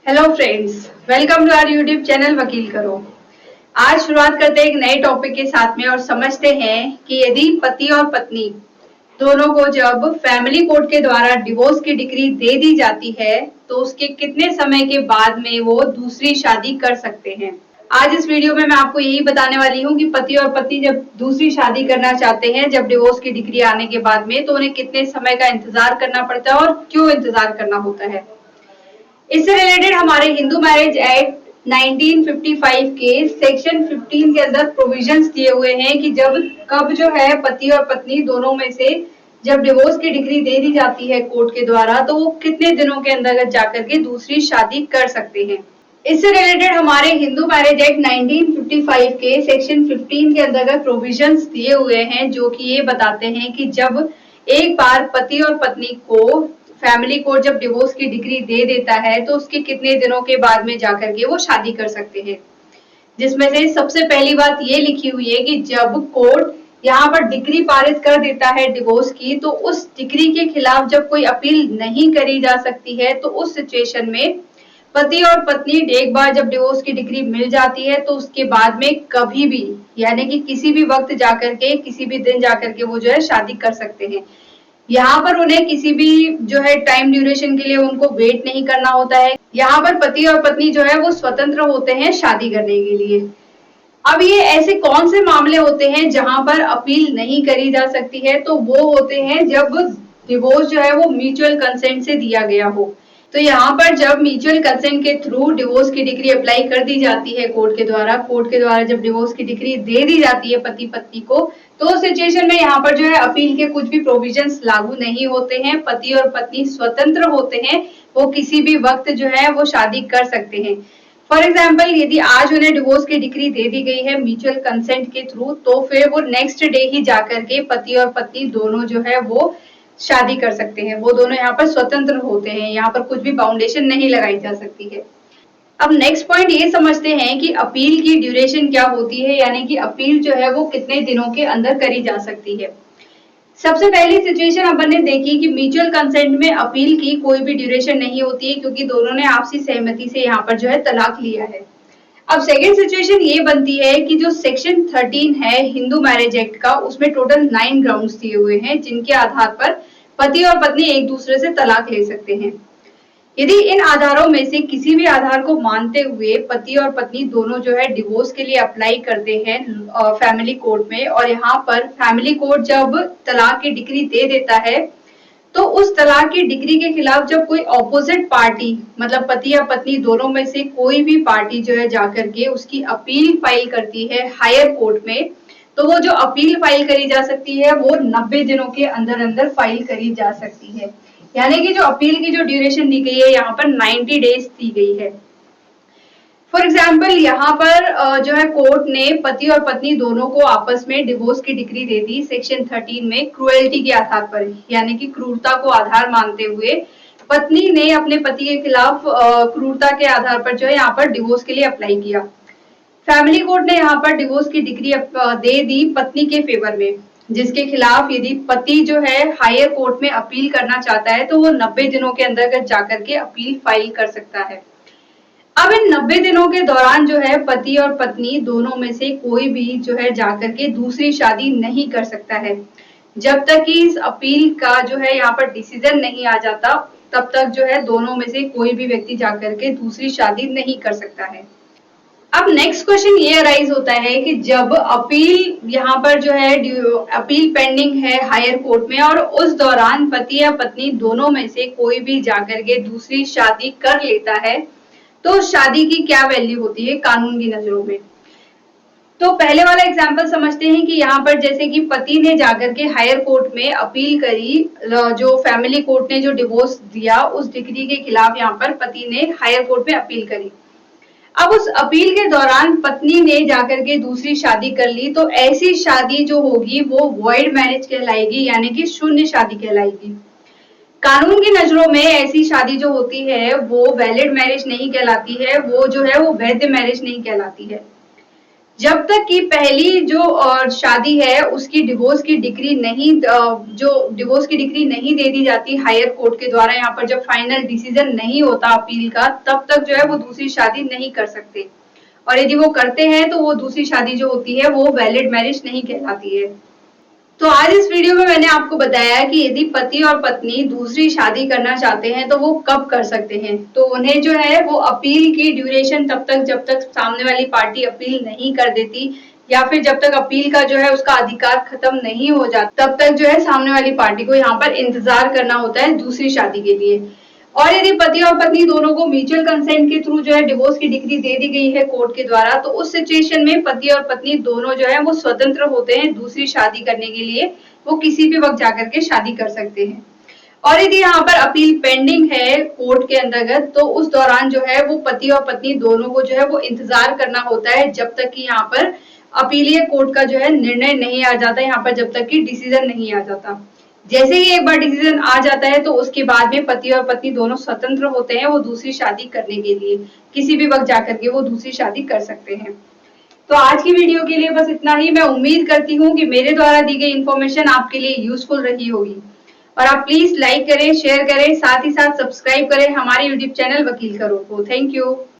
Hello friends, welcome to our YouTube channel वकील करो। आज शुरुआत करते हैं एक नए टॉपिक के साथ में और समझते हैं कि यदि पति और पत्नी दोनों को जब फैमिली कोर्ट के द्वारा डिवोर्स की डिक्री दे दी जाती है तो उसके कितने समय के बाद में वो दूसरी शादी कर सकते हैं। आज इस वीडियो में मैं आपको यही बताने वाली हूँ कि पति और पत्नी जब दूसरी शादी करना चाहते हैं जब डिवोर्स की डिक्री आने के बाद में तो उन्हें कितने समय का इंतजार करना पड़ता है और क्यों इंतजार करना होता है। इससे रिलेटेड हमारे हिंदू मैरिज एक्ट 1955 के सेक्शन 15 के अंदर प्रोविजंस दिए हुए हैं कि जब कब जो है पति और पत्नी दोनों में से जब डिवोर्स की डिग्री दे दी जाती है कोर्ट के द्वारा तो वो कितने दिनों के अंतर्गत जाकर के दूसरी शादी कर सकते हैं। इससे रिलेटेड हमारे हिंदू मैरिज एक्ट 1955 के सेक्शन 15 के अंतर्गत प्रोविजंस दिए हुए हैं जो कि ये बताते हैं कि जब एक बार पति और पत्नी को फैमिली कोर्ट जब डिवोर्स की डिग्री दे देता है तो उसके कितने दिनों के बाद में जाकर के वो शादी कर सकते हैं। जिसमें से सबसे पहली बात ये लिखी हुई है कि जब कोर्ट यहाँ पर डिग्री पारित कर देता है डिवोर्स की तो उस डिग्री के खिलाफ जब कोई अपील नहीं करी जा सकती है तो उस सिचुएशन में पति और पत्नी एक बार जब डिवोर्स की डिग्री मिल जाती है तो उसके बाद में कभी भी यानी कि किसी भी वक्त जाकर के किसी भी दिन जाकर के वो जो है शादी कर सकते हैं। यहाँ पर उन्हें किसी भी जो है टाइम ड्यूरेशन के लिए उनको वेट नहीं करना होता है। यहाँ पर पति और पत्नी जो है वो स्वतंत्र होते हैं शादी करने के लिए। अब ये ऐसे कौन से मामले होते हैं जहां पर अपील नहीं करी जा सकती है, तो वो होते हैं जब डिवोर्स जो है वो म्यूचुअल कंसेंट से दिया गया हो। तो यहाँ पर जब म्यूचुअल कंसेंट के थ्रू डिवोर्स की डिग्री अप्लाई कर दी जाती है कोर्ट के द्वारा जब डिवोर्स की डिग्री दे दी जाती है पति पत्नी को तो सिचुएशन में यहाँ पर जो है अपील के कुछ भी प्रोविजंस लागू नहीं होते हैं। पति और पत्नी स्वतंत्र होते हैं, वो किसी भी वक्त जो है वो शादी कर सकते हैं। फॉर एग्जाम्पल यदि आज उन्हें डिवोर्स की डिग्री दे दी गई है म्यूचुअल कंसेंट के थ्रू तो फिर वो नेक्स्ट डे ही जाकर के पति और पत्नी दोनों जो है वो शादी कर सकते हैं। वो दोनों यहाँ पर स्वतंत्र होते हैं, यहाँ पर कुछ भी बाउंडेशन नहीं लगाई जा सकती है। अब नेक्स्ट पॉइंट ये समझते हैं कि अपील की ड्यूरेशन क्या होती है, यानी कि अपील जो है वो कितने दिनों के अंदर करी जा सकती है। सबसे पहली सिचुएशन अपन ने देखी कि म्यूचुअल कंसेंट में अपील की कोई भी ड्यूरेशन नहीं होती है क्योंकि दोनों ने आपसी सहमति से यहाँ पर जो है तलाक लिया है। अब सेकेंड सिचुएशन ये बनती है कि जो सेक्शन 13 है हिंदू मैरिज एक्ट का उसमें टोटल 9 ग्राउंड्स दिए हुए हैं जिनके आधार पर पति और पत्नी एक दूसरे से तलाक ले सकते हैं। यदि इन आधारों में से किसी भी आधार को मानते हुए पति और पत्नी दोनों जो है डिवोर्स के लिए अप्लाई करते हैं फैमिली कोर्ट में और यहाँ पर फैमिली कोर्ट जब तलाक की डिग्री दे देता है तो उस तलाक की डिग्री के खिलाफ जब कोई ऑपोजिट पार्टी मतलब पति या पत्नी दोनों में से कोई भी पार्टी जो है जाकर के उसकी अपील फाइल करती है हायर कोर्ट में तो वो जो अपील फाइल करी जा सकती है वो 90 दिनों के अंदर अंदर फाइल करी जा सकती है। यानी कि जो अपील की जो ड्यूरेशन दी गई है यहाँ पर 90 डेज दी गई है। फॉर एग्जाम्पल यहाँ पर जो है कोर्ट ने पति और पत्नी दोनों को आपस में डिवोर्स की डिग्री दे दी सेक्शन 13 में क्रुएल्टी के आधार पर, यानी कि क्रूरता को आधार मानते हुए पत्नी ने अपने पति के खिलाफ क्रूरता के आधार पर जो है यहाँ पर डिवोर्स के लिए अप्लाई किया। फैमिली कोर्ट ने यहाँ पर डिवोर्स की डिग्री दे दी पत्नी के फेवर में, जिसके खिलाफ यदि पति जो है हायर कोर्ट में अपील करना चाहता है तो वो 90 दिनों के अंतर्गत जाकर के अपील फाइल कर सकता है। अब इन 90 दिनों के दौरान जो है पति और पत्नी दोनों में से कोई भी जो है जाकर के दूसरी शादी नहीं कर सकता है। जब तक कि इस अपील का जो है यहाँ पर डिसीजन नहीं आ जाता तब तक जो है दोनों में से कोई भी व्यक्ति जाकर के दूसरी शादी नहीं कर सकता है। अब नेक्स्ट क्वेश्चन ये अराइज होता है कि जब अपील यहाँ पर जो है अपील पेंडिंग है हायर कोर्ट में और उस दौरान पति या पत्नी दोनों में से कोई भी जाकर के दूसरी शादी कर लेता है तो शादी की क्या वैल्यू होती है कानून की नजरों में। तो पहले वाला एग्जांपल समझते हैं कि यहाँ पर जैसे कि पति ने जाकर के हायर कोर्ट में अपील करी, जो फैमिली कोर्ट ने जो डिवोर्स दिया उस डिग्री के खिलाफ यहाँ पर पति ने हायर कोर्ट में अपील करी। अब उस अपील के दौरान पत्नी ने जाकर के दूसरी शादी कर ली तो ऐसी शादी जो होगी वो वॉइड मैरिज कहलाएगी, यानी कि शून्य शादी कहलाएगी। कानून की नजरों में ऐसी शादी जो होती है वो वैलिड मैरिज नहीं कहलाती है, वो जो है वो वैध मैरिज नहीं कहलाती है। जब तक कि पहली जो शादी है उसकी डिवोर्स की डिक्री नहीं जो डिवोर्स की डिक्री नहीं दे दी जाती हायर कोर्ट के द्वारा, यहाँ पर जब फाइनल डिसीजन नहीं होता अपील का, तब तक जो है वो दूसरी शादी नहीं कर सकते। और यदि वो करते हैं तो वो दूसरी शादी जो होती है वो वैलिड मैरिज नहीं कहलाती है। तो आज इस वीडियो में मैंने आपको बताया कि यदि पति और पत्नी दूसरी शादी करना चाहते हैं तो वो कब कर सकते हैं। तो उन्हें जो है वो अपील की ड्यूरेशन तब तक, जब तक सामने वाली पार्टी अपील नहीं कर देती या फिर जब तक अपील का जो है उसका अधिकार खत्म नहीं हो जाता, तब तक जो है सामने वाली पार्टी को यहाँ पर इंतजार करना होता है दूसरी शादी के लिए। और यदि पति और पत्नी दोनों को म्यूचुअल कंसेंट के थ्रू जो है डिवोर्स की डिग्री दे दी गई है कोर्ट के द्वारा, तो उस सिचुएशन में पति और पत्नी दोनों जो है वो स्वतंत्र होते हैं दूसरी शादी करने के लिए। वो किसी भी वक्त जाकर के शादी कर सकते हैं। और यदि यहाँ पर अपील पेंडिंग है कोर्ट के अंतर्गत, तो उस दौरान जो है वो पति और पत्नी दोनों को जो है वो इंतजार करना होता है जब तक कि यहाँ पर अपीलीय कोर्ट का जो है निर्णय नहीं आ जाता, यहाँ पर जब तक कि डिसीजन नहीं आ जाता। जैसे ही एक बार डिसीजन आ जाता है तो उसके बाद में पति और पत्नी दोनों स्वतंत्र होते हैं वो दूसरी शादी करने के लिए, किसी भी वक्त जाकर के वो दूसरी शादी कर सकते हैं। तो आज की वीडियो के लिए बस इतना ही। मैं उम्मीद करती हूँ कि मेरे द्वारा दी गई इन्फॉर्मेशन आपके लिए यूजफुल रही होगी। और आप प्लीज लाइक करें, शेयर करें, साथ ही साथ सब्सक्राइब करें हमारे यूट्यूब चैनल वकील करो को। Thank you.